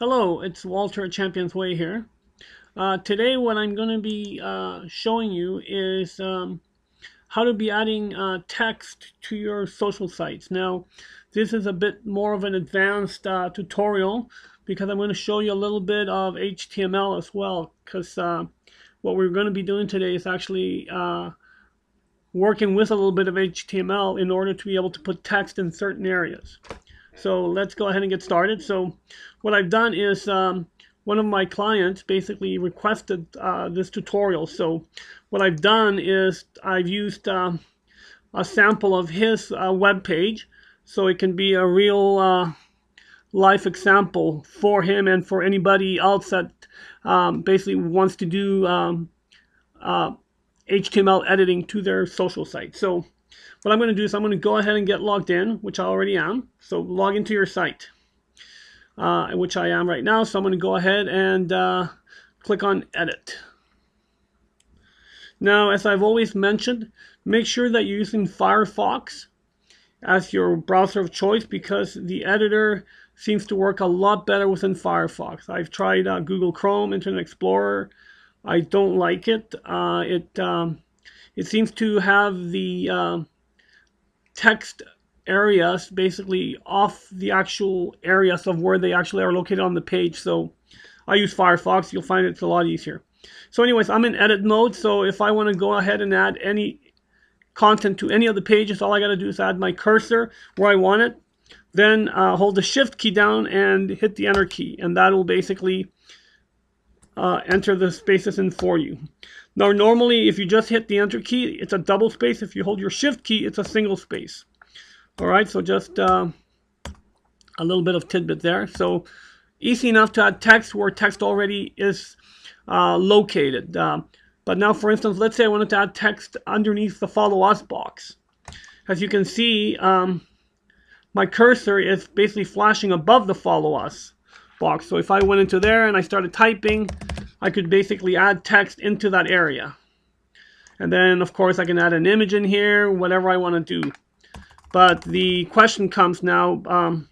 Hello, it's Walter at Champions Way here. Today what I'm going to be showing you is how to be adding text to your social sites. Now, this is a bit more of an advanced tutorial because I'm going to show you a little bit of HTML as well, because what we're going to be doing today is actually working with a little bit of HTML in order to be able to put text in certain areas. So let's go ahead and get started. So what I've done is one of my clients basically requested this tutorial. So what I've done is I've used a sample of his web page, so it can be a real life example for him and for anybody else that basically wants to do HTML editing to their social site. So what I'm going to do is I'm going to go ahead and get logged in, which I already am. So log into your site, which I am right now. So I'm going to go ahead and click on Edit. Now, as I've always mentioned, make sure that you're using Firefox as your browser of choice, because the editor seems to work a lot better within Firefox. I've tried Google Chrome, Internet Explorer. I don't like it. It seems to have the text areas basically off the actual areas of where they actually are located on the page. So I use Firefox. You'll find it's a lot easier. So anyways, I'm in edit mode. So if I want to go ahead and add any content to any of the pages, all I got to do is add my cursor where I want it. Then hold the shift key down and hit the enter key. And that will basically enter the spaces in for you. Now, normally, if you just hit the enter key, it's a double space. If you hold your shift key, it's a single space. All right, so just a little bit of tidbit there. So easy enough to add text where text already is located. But now, for instance, let's say I wanted to add text underneath the follow us box. As you can see, my cursor is basically flashing above the follow us box. So if I went into there and I started typing, I could basically add text into that area. And then, of course, I can add an image in here, whatever I want to do. But the question comes now,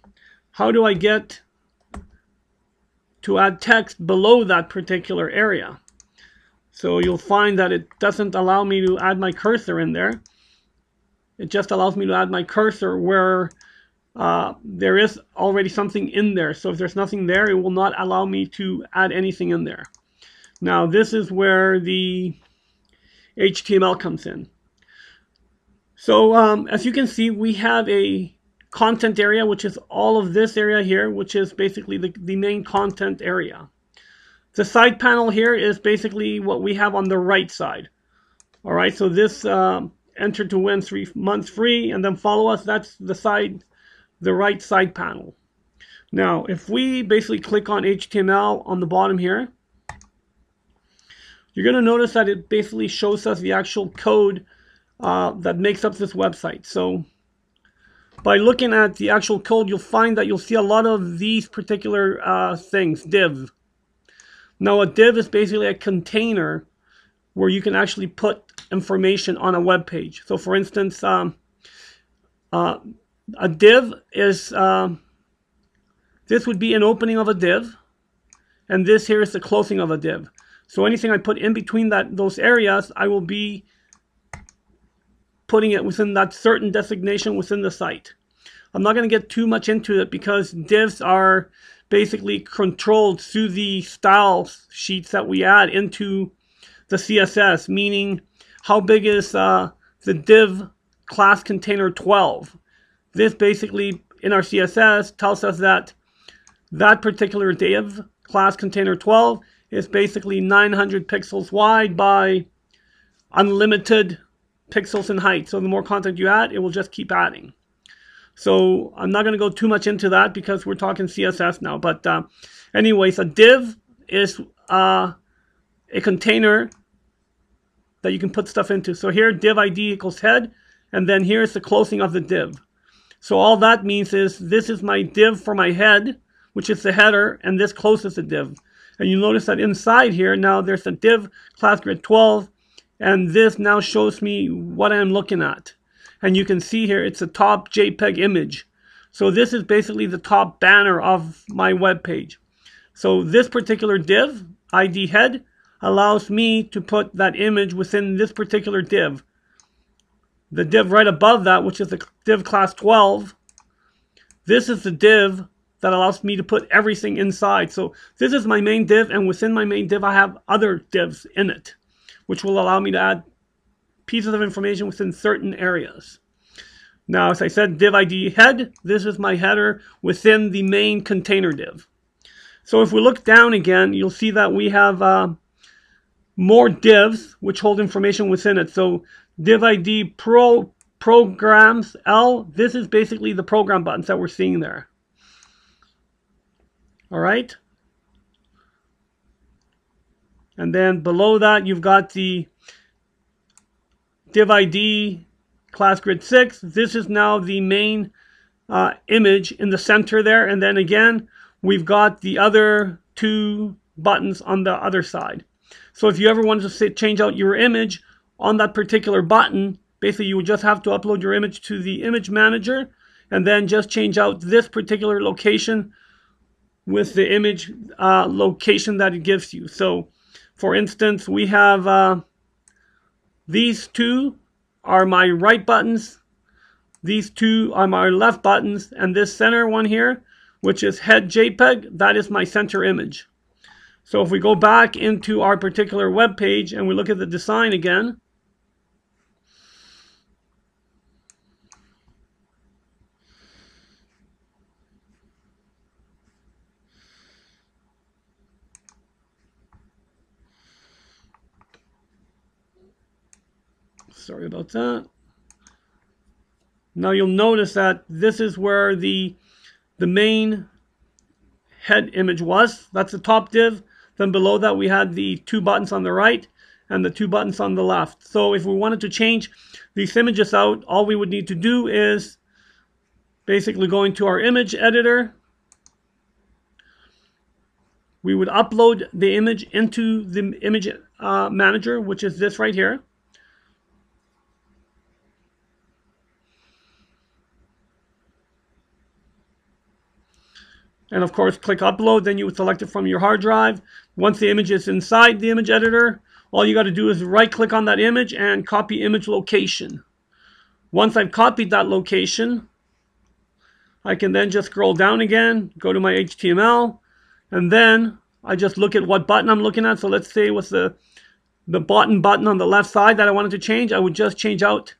how do I get to add text below that particular area? So you'll find that it doesn't allow me to add my cursor in there. It just allows me to add my cursor where there is already something in there. So if there's nothing there, it will not allow me to add anything in there. Now, this is where the HTML comes in. So as you can see, we have a content area, which is all of this area here, which is basically the main content area. The side panel here is basically what we have on the right side. All right, so this enter to win 3 months free and then follow us, that's the right side panel. Now, if we basically click on HTML on the bottom here, you're going to notice that it basically shows us the actual code that makes up this website. So by looking at the actual code, you'll find that you'll see a lot of these particular things, div. Now, a div is basically a container where you can actually put information on a web page. So for instance, a div is, this would be an opening of a div, and this here is the closing of a div. So anything I put in between those areas, I will be putting it within that certain designation within the site. I'm not going to get too much into it because divs are basically controlled through the style sheets that we add into the CSS, meaning how big is the div class container 12. This basically in our CSS tells us that that particular div class container 12 is basically 900 pixels wide by unlimited pixels in height. So the more content you add, it will just keep adding. So I'm not going to go too much into that because we're talking CSS now. But anyways, a div is a container that you can put stuff into. So here, div ID equals head, and then here's the closing of the div. So all that means is this is my div for my head, which is the header, and this closes the div. And you notice that inside here, now there's a div class grid 12, and this now shows me what I'm looking at. And you can see here, it's a top JPEG image. So this is basically the top banner of my web page. So this particular div, ID head, allows me to put that image within this particular div. The div right above that, which is the div class 12, this is the div that allows me to put everything inside. So this is my main div, and within my main div I have other divs in it, which will allow me to add pieces of information within certain areas. Now, as I said, div ID head, this is my header within the main container div. So if we look down again, you'll see that we have more divs which hold information within it. So div ID programs L, this is basically the program buttons that we're seeing there. All right. And then below that, you've got the div ID class grid 6. This is now the main image in the center there. And then again, we've got the other two buttons on the other side. So if you ever wanted to change out your image on that particular button, basically you would just have to upload your image to the image manager and then just change out this particular location with the image location that it gives you. So for instance, we have these two are my right buttons, these two are my left buttons, and this center one here, which is head JPEG, that is my center image. So if we go back into our particular web page and we look at the design again, sorry about that. Now you'll notice that this is where the main head image was. That's the top div. Then below that we had the two buttons on the right and the two buttons on the left. So if we wanted to change these images out, all we would need to do is basically go into our image editor. We would upload the image into the image manager, which is this right here. And of course, click upload, then you would select it from your hard drive. Once the image is inside the image editor, all you got to do is right click on that image and copy image location. Once I've copied that location, I can then just scroll down again, go to my HTML, and then I just look at what button I'm looking at. So let's say it was the button on the left side that I wanted to change. I would just change out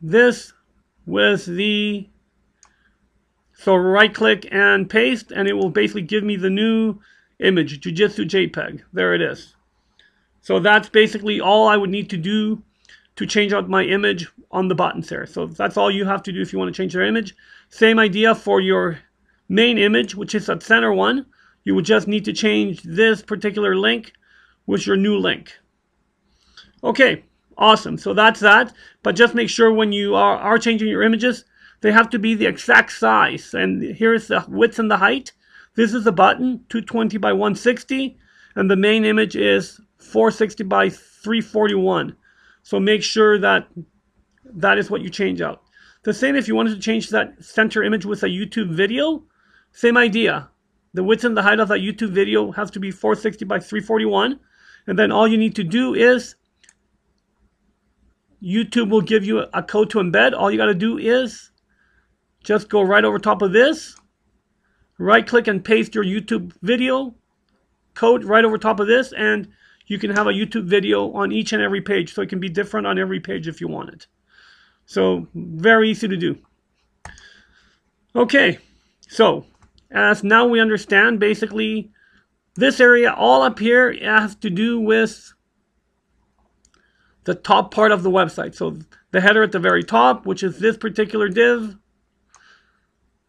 this with the... So right click and paste, and it will basically give me the new image, Jujitsu JPEG. There it is. So that's basically all I would need to do to change out my image on the buttons there. So that's all you have to do if you want to change your image. Same idea for your main image, which is that center one. You would just need to change this particular link with your new link. Okay, awesome. So that's that. But just make sure when you are changing your images, they have to be the exact size. And here's the width and the height. This is the button, 220 by 160. And the main image is 460 by 341. So make sure that that is what you change out. The same if you wanted to change that center image with a YouTube video. Same idea. The width and the height of that YouTube video has to be 460 by 341. And then all you need to do is YouTube will give you a code to embed. All you got to do is just go right over top of this, right click and paste your YouTube video code right over top of this, and you can have a YouTube video on each and every page, so it can be different on every page if you want it. So very easy to do. Okay, so as now we understand basically this area all up here has to do with the top part of the website. So the header at the very top, which is this particular div,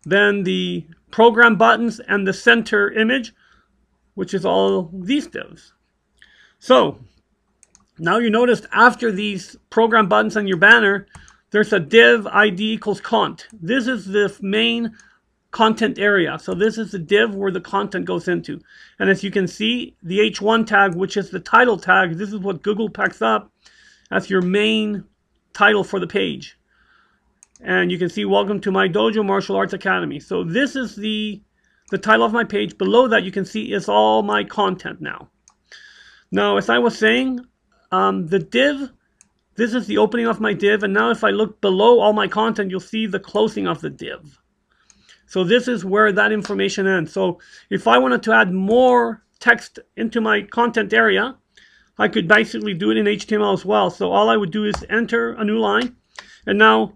then the program buttons and the center image, which is all these divs. So now you noticed after these program buttons and your banner, there's a div ID equals cont. This is the main content area. So this is the div where the content goes into. And as you can see, the H1 tag, which is the title tag, this is what Google picks up as your main title for the page. And you can see, welcome to my dojo, Martial Arts Academy. So this is the the title of my page. Below that, you can see is all my content now. Now, as I was saying, the div, this is the opening of my div. And now if I look below all my content, you'll see the closing of the div. So this is where that information ends. So if I wanted to add more text into my content area, I could basically do it in HTML as well. So all I would do is enter a new line. And now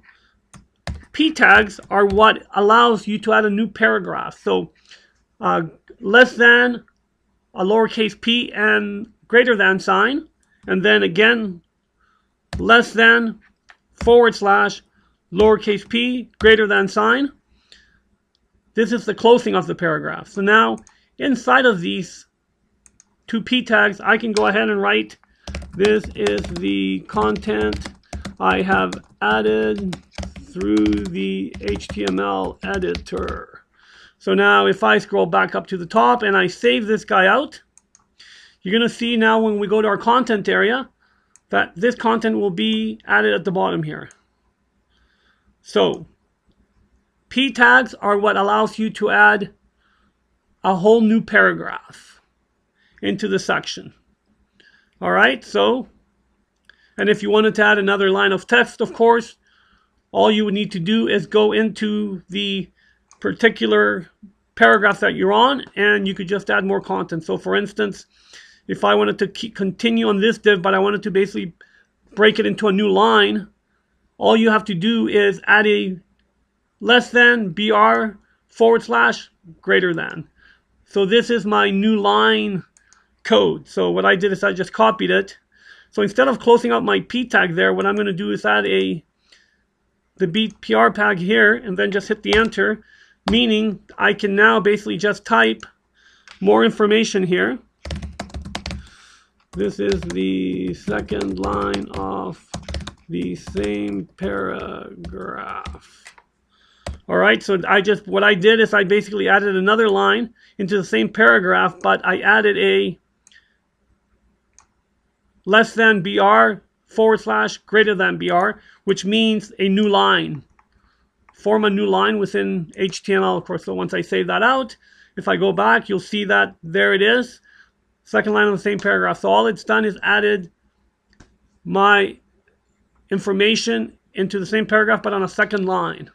P tags are what allows you to add a new paragraph. So less than, a lowercase p, and greater than sign. And then again, less than, forward slash, lowercase p, greater than sign. This is the closing of the paragraph. So now inside of these two P tags, I can go ahead and write, this is the content I have added through the HTML editor. So now if I scroll back up to the top and I save this guy out, you're going to see now when we go to our content area that this content will be added at the bottom here. So P tags are what allows you to add a whole new paragraph into the section. All right, so, and if you wanted to add another line of text, of course, all you would need to do is go into the particular paragraph that you're on, and you could just add more content. So for instance, if I wanted to continue on this div, but I wanted to basically break it into a new line, all you have to do is add a less than, br, forward slash, greater than. So this is my new line code. So what I did is I just copied it. So instead of closing out my P tag there, what I'm going to do is add the BPR tag here and then just hit the enter, meaning I can now basically just type more information here. This is the second line of the same paragraph. All right, so what I did is I basically added another line into the same paragraph, but I added a less than br, forward slash, greater than br, which means a new line. Form a new line within HTML, of course. So once I save that out, if I go back, you'll see that there it is. Second line of the same paragraph. So all it's done is added my information into the same paragraph, but on a second line.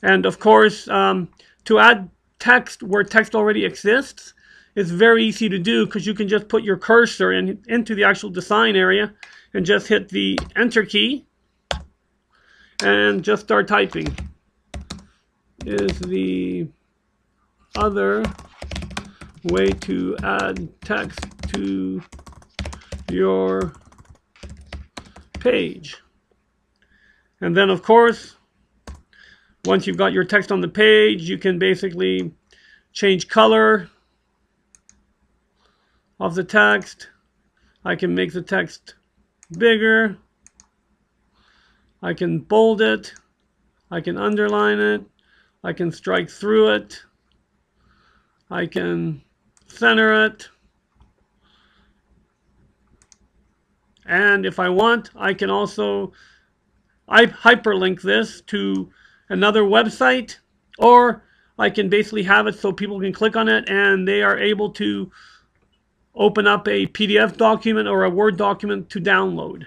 And of course, to add text where text already exists, it's very easy to do because you can just put your cursor into the actual design area and just hit the enter key and just start typing. Is the other way to add text to your page. And then of course, once you've got your text on the page, you can basically change color of the text. I can make the text bigger. I can bold it. I can underline it. I can strike through it. I can center it. And if I want, I can also hyperlink this to another website, or I can basically have it so people can click on it and they are able to open up a PDF document or a Word document to download.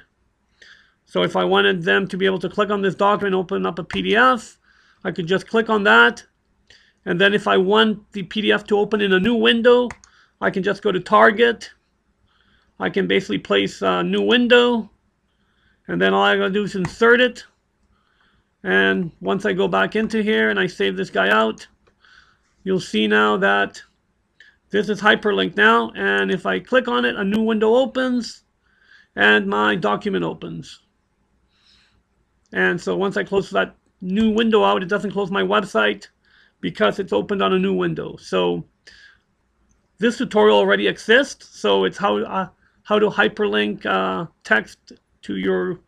So if I wanted them to be able to click on this document, open up a PDF, I could just click on that. And then if I want the PDF to open in a new window, I can just go to Target. I can basically place a new window. And then all I gotta do is insert it. And once I go back into here and I save this guy out, you'll see now that this is hyperlinked now. And if I click on it, a new window opens and my document opens. And so once I close that new window out, it doesn't close my website because it's opened on a new window. So this tutorial already exists. So it's how to hyperlink text to your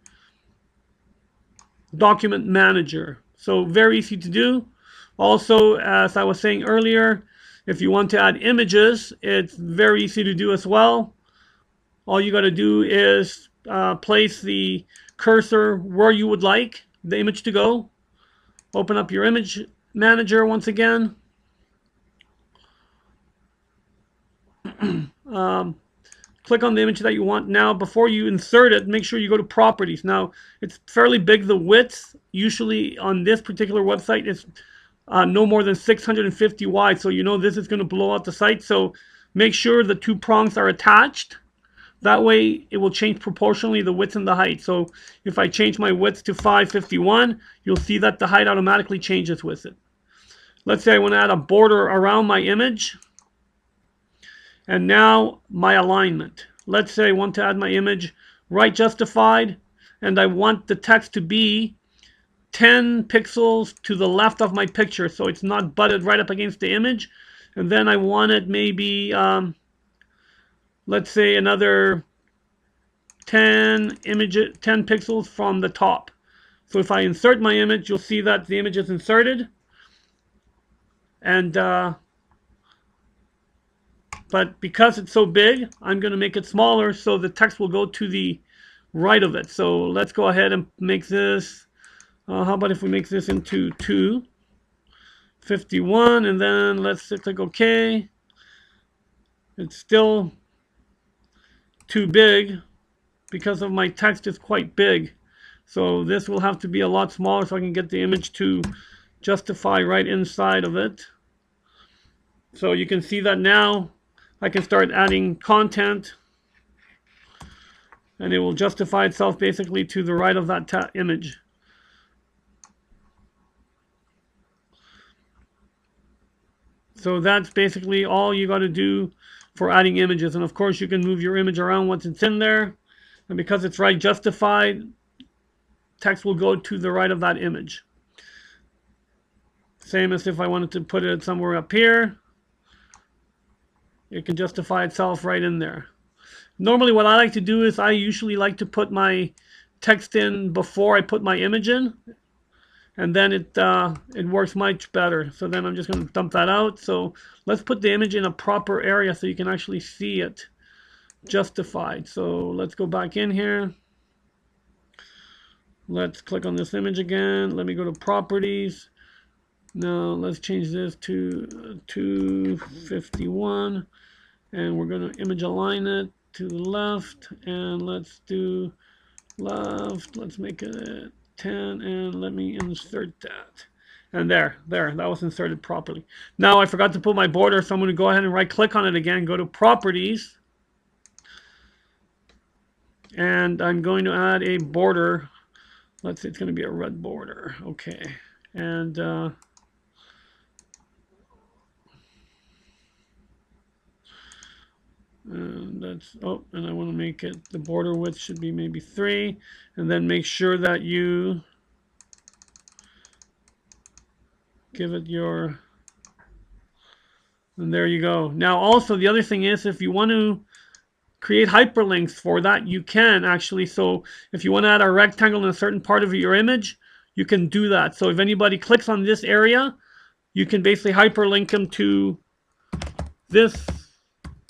document manager. So very easy to do. Also, as I was saying earlier, if you want to add images, it's very easy to do as well. All you got to do is place the cursor where you would like the image to go. Open up your image manager once again. click on the image that you want. Now, before you insert it, make sure you go to properties. Now, it's fairly big. The width, usually on this particular website, is no more than 650 wide. So you know this is going to blow out the site. So make sure the two prongs are attached. That way, it will change proportionally the width and the height. So if I change my width to 551, you'll see that the height automatically changes with it. Let's say I want to add a border around my image. And now my alignment. Let's say I want to add my image right justified, and I want the text to be 10 pixels to the left of my picture, so it's not butted right up against the image. And then I want it maybe, let's say another 10 pixels from the top. So if I insert my image, you'll see that the image is inserted. And but because it's so big, I'm going to make it smaller so the text will go to the right of it. So let's go ahead and make this, how about if we make this into 251, and then let's click OK. It's still too big because of my text is quite big. So this will have to be a lot smaller so I can get the image to justify right inside of it. So you can see that now I can start adding content, and it will justify itself basically to the right of that image. So that's basically all you got to do for adding images. And of course you can move your image around once it's in there, and because it's right justified, text will go to the right of that image. Same as if I wanted to put it somewhere up here. It can justify itself right in there. Normally what I like to do is I usually like to put my text in before I put my image in, and then it works much better. So then I'm just going to dump that out. So let's put the image in a proper area so you can actually see it justified. So let's go back in here. Let's click on this image again. Let me go to properties. Now let's change this to 251, and we're going to image align it to the left, and let's do left. Let's make it 10, and let me insert that. And there, that was inserted properly. Now I forgot to put my border, so I'm going to go ahead and right click on it again, go to properties, and I'm going to add a border. Let's say it's going to be a red border. Okay, and that's, oh, and I want to make it, the border width should be maybe 3, and then make sure that you give it your, and there you go. Now also the other thing is, if you want to create hyperlinks for that, you can actually. So if you want to add a rectangle in a certain part of your image, you can do that. So if anybody clicks on this area, you can basically hyperlink them to this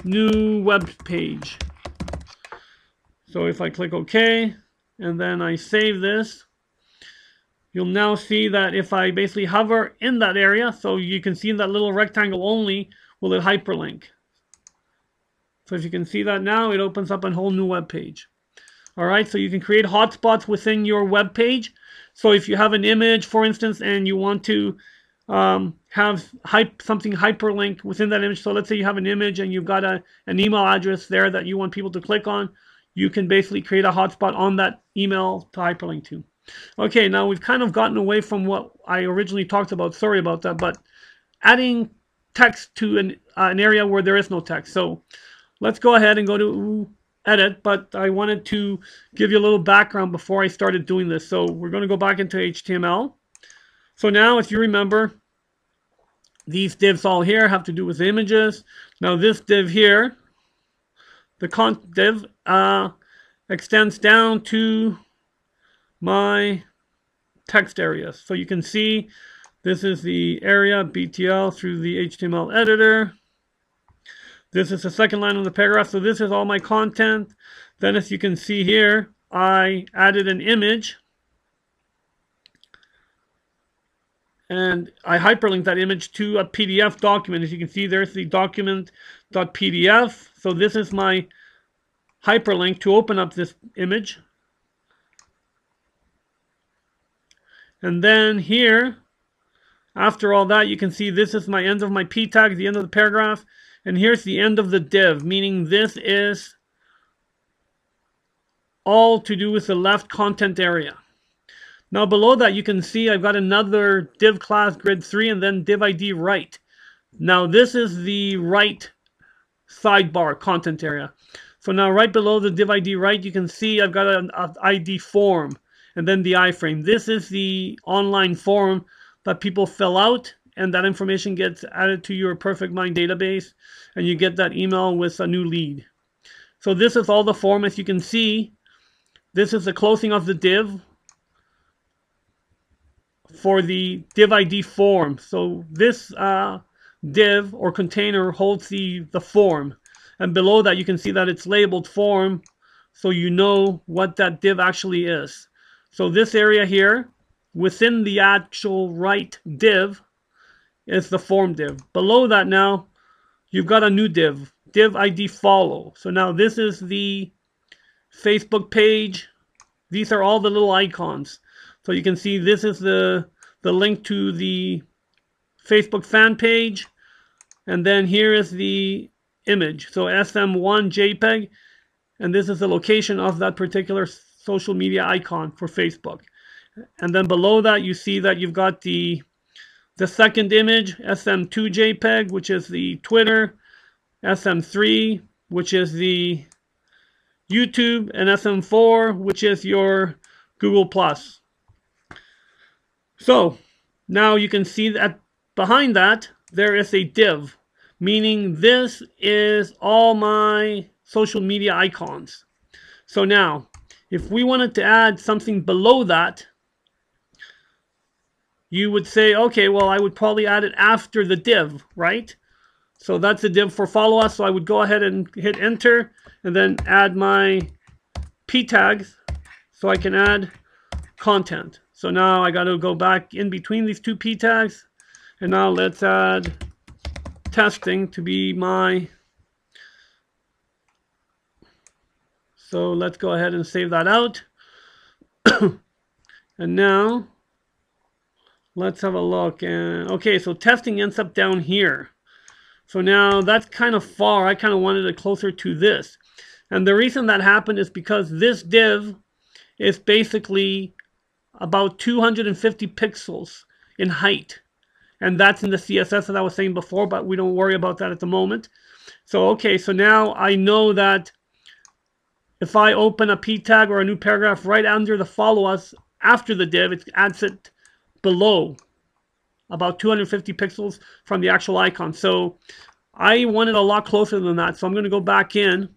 new web page. So if I click OK and then I save this, you'll now see that if I basically hover in that area, so you can see in that little rectangle only, will it hyperlink. So if you can see that now, it opens up a whole new web page. All right, so you can create hotspots within your web page. So if you have an image, for instance, and you want to have something hyperlink within that image. So let's say you have an image and you've got an email address there that you want people to click on. You can basically create a hotspot on that email to hyperlink to. Okay, now we've kind of gotten away from what I originally talked about. Sorry about that, but adding text to an area where there is no text. So let's go ahead and go to edit, but I wanted to give you a little background before I started doing this. So we're going to go back into HTML. So now, if you remember, these divs all here have to do with images. Now this div here, the content div, extends down to my text area. So you can see this is the area BTL through the HTML editor. This is the second line of the paragraph. So this is all my content. Then as you can see here, I added an image. and I hyperlink that image to a PDF document. As you can see, there's the document.pdf. So this is my hyperlink to open up this image. And then here, after all that, you can see this is my end of my p tag, the end of the paragraph. And here's the end of the div, meaning this is all to do with the left content area. Now below that, you can see I've got another div class grid 3 and then div ID right. Now this is the right sidebar content area. So now right below the div ID right, you can see I've got an ID form and then the iframe. This is the online form that people fill out, and that information gets added to your Perfect Mind database, and you get that email with a new lead. So this is all the form. As you can see, this is the closing of the div for the div ID form. So this div or container holds the form, and below that you can see that it's labeled form, so you know what that div actually is. So this area here within the actual right div is the form div. Below that now you've got a new div ID follow. So now this is the Facebook page. These are all the little icons. So you can see this is the link to the Facebook fan page, and then here is the image. So SM1 JPEG, and this is the location of that particular social media icon for Facebook. And then below that you see that you've got the second image, SM2 JPEG, which is the Twitter, SM3, which is the YouTube, and SM4, which is your Google+. So now you can see that behind that there is a div, meaning this is all my social media icons. So now if we wanted to add something below that, you would say, okay, well, I would probably add it after the div, right? So that's the div for follow us. So I would go ahead and hit enter and then add my p tags so I can add content. So now I got to go back in between these two p tags, and now let's add testing to be my. So let's go ahead and save that out. And now let's have a look. And okay, so testing ends up down here. So now that's kind of far. I kind of wanted it closer to this. And the reason that happened is because this div is basically about 250 pixels in height. And that's in the CSS that I was saying before, but we don't worry about that at the moment. So okay, so now I know that if I open a p tag or a new paragraph right under the follow us after the div, it adds it below about 250 pixels from the actual icon. So I want it a lot closer than that. So I'm going to go back in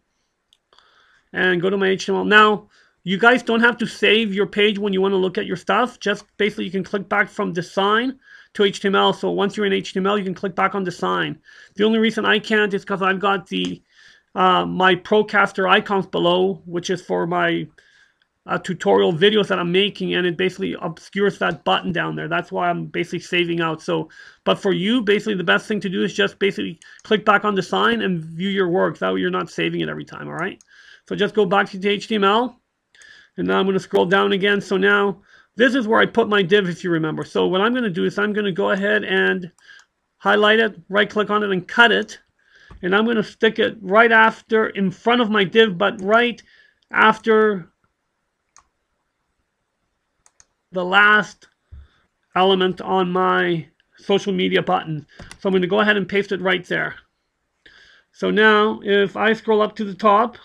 and go to my HTML. Now, you guys don't have to save your page when you want to look at your stuff. Just basically you can click back from design to HTML. So once you're in HTML, you can click back on design. The only reason I can't is because I've got the my Procaster icons below, which is for my tutorial videos that I'm making, and it basically obscures that button down there. That's why I'm basically saving out. So, but for you, basically the best thing to do is just basically click back on design and view your work. That way you're not saving it every time, all right? So just go back to the HTML, and now I'm going to scroll down again. So now this is where I put my div, if you remember. So what I'm going to do is I'm going to go ahead and highlight it, right click on it and cut it. And I'm going to stick it right after, in front of my div, but right after the last element on my social media button. So I'm going to go ahead and paste it right there. So now if I scroll up to the top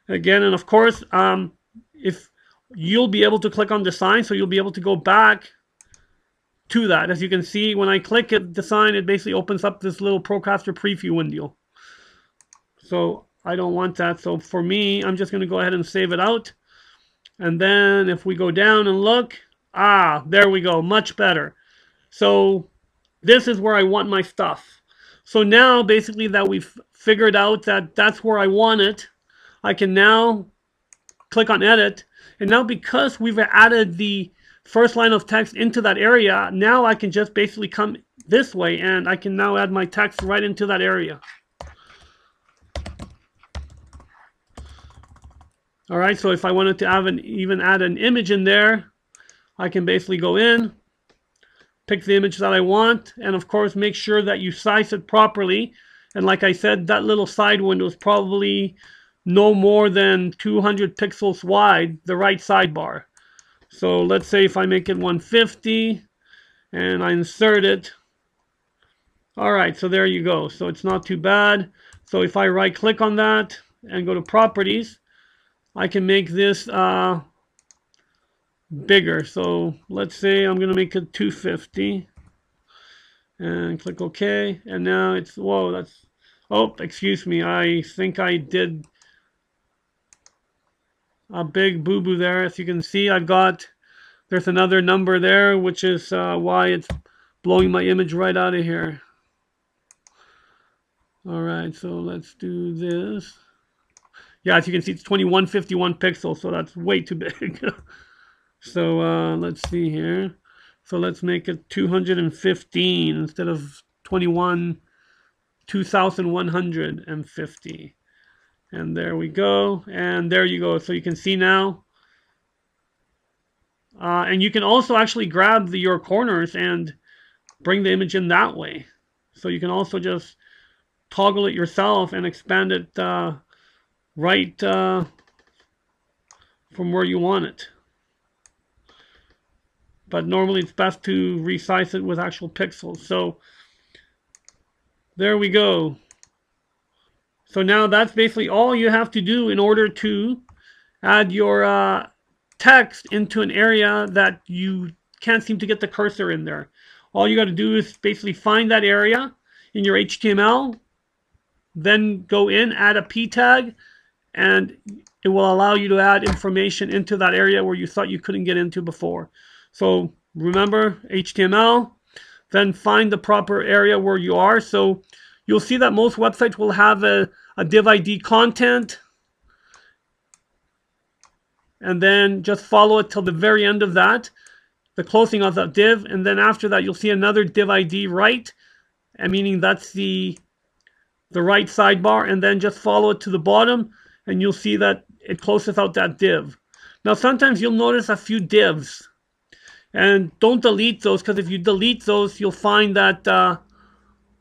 again, and of course if you'll be able to click on design, so you'll be able to go back to that. As you can see, when I click it design, it basically opens up this little Procaster preview window. So I don't want that. So for me, I'm just going to go ahead and save it out. And then if we go down and look, there we go, much better. So this is where I want my stuff. So now basically that we've figured out that that's where I want it, I can now click on edit. And now because we've added the first line of text into that area, now I can just basically come this way and I can now add my text right into that area. All right, so if I wanted to even add an image in there, I can basically go in, pick the image that I want, and of course make sure that you size it properly. And like I said, that little side window is probably no more than 200 pixels wide, the right sidebar. So let's say if I make it 150 and I insert it. All right, so there you go. So it's not too bad. So if I right click on that and go to properties, I can make this bigger. So let's say I'm going to make it 250 and click OK. And now it's, whoa, that's, oh, excuse me. I think I did a big boo-boo there. As you can see, there's another number there, which is why it's blowing my image right out of here. All right, so let's do this. Yeah, as you can see, it's 2151 pixels, so that's way too big. So let's see here. So let's make it 215 instead of 2150. And there we go. And there you go. So you can see now. And you can also actually grab your corners and bring the image in that way. So you can also just toggle it yourself and expand it right from where you want it. But normally it's best to resize it with actual pixels. So there we go. So now that's basically all you have to do in order to add your text into an area that you can't seem to get the cursor in there. All you got to do is basically find that area in your HTML, then go in, add a p tag, and it will allow you to add information into that area where you thought you couldn't get into before. So remember, HTML, then find the proper area where you are. So you'll see that most websites will have a div ID content, and then just follow it till the very end of that, the closing of that div, and then after that you'll see another div ID right, and meaning that's the right sidebar, and then just follow it to the bottom and you'll see that it closes out that div. Now sometimes you'll notice a few divs, and don't delete those, because if you delete those you'll find that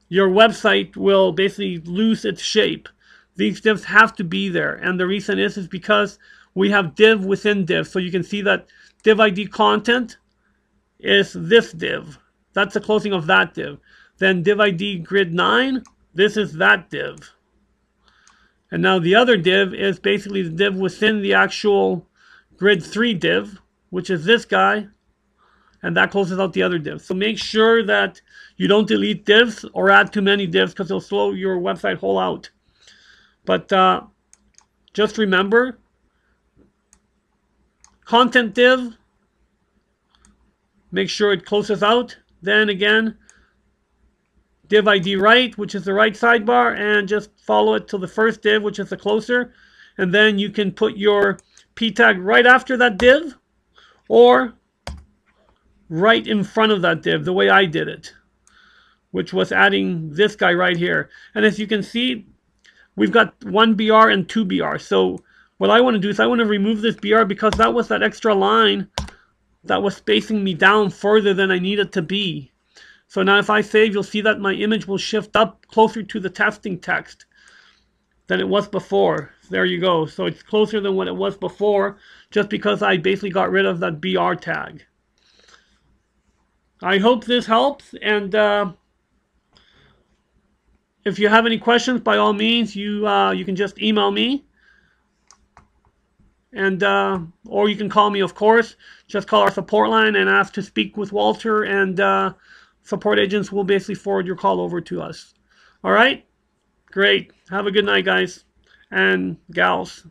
your website will basically lose its shape. These divs have to be there, and the reason is because we have div within div. So you can see that div ID content is this div. That's the closing of that div. Then div ID grid 9, this is that div. And now the other div is basically the div within the actual grid 3 div, which is this guy, and that closes out the other div. So make sure that you don't delete divs or add too many divs, because it'll slow your website whole out. But just remember, content div, make sure it closes out. Then again, div ID right, which is the right sidebar, and just follow it to the first div, which is the closer. And then you can put your p tag right after that div, or right in front of that div, the way I did it, which was adding this guy right here. And as you can see, we've got one BR and two BR. So what I want to do is I want to remove this BR, because that was that extra line that was spacing me down further than I needed to be. So now if I save, you'll see that my image will shift up closer to the testing text than it was before. There you go. So it's closer than what it was before, just because I basically got rid of that BR tag. I hope this helps, and if you have any questions, by all means, you can just email me, and or you can call me, of course. Just call our support line and ask to speak with Walter, and support agents will basically forward your call over to us. All right? Great. Have a good night, guys and gals.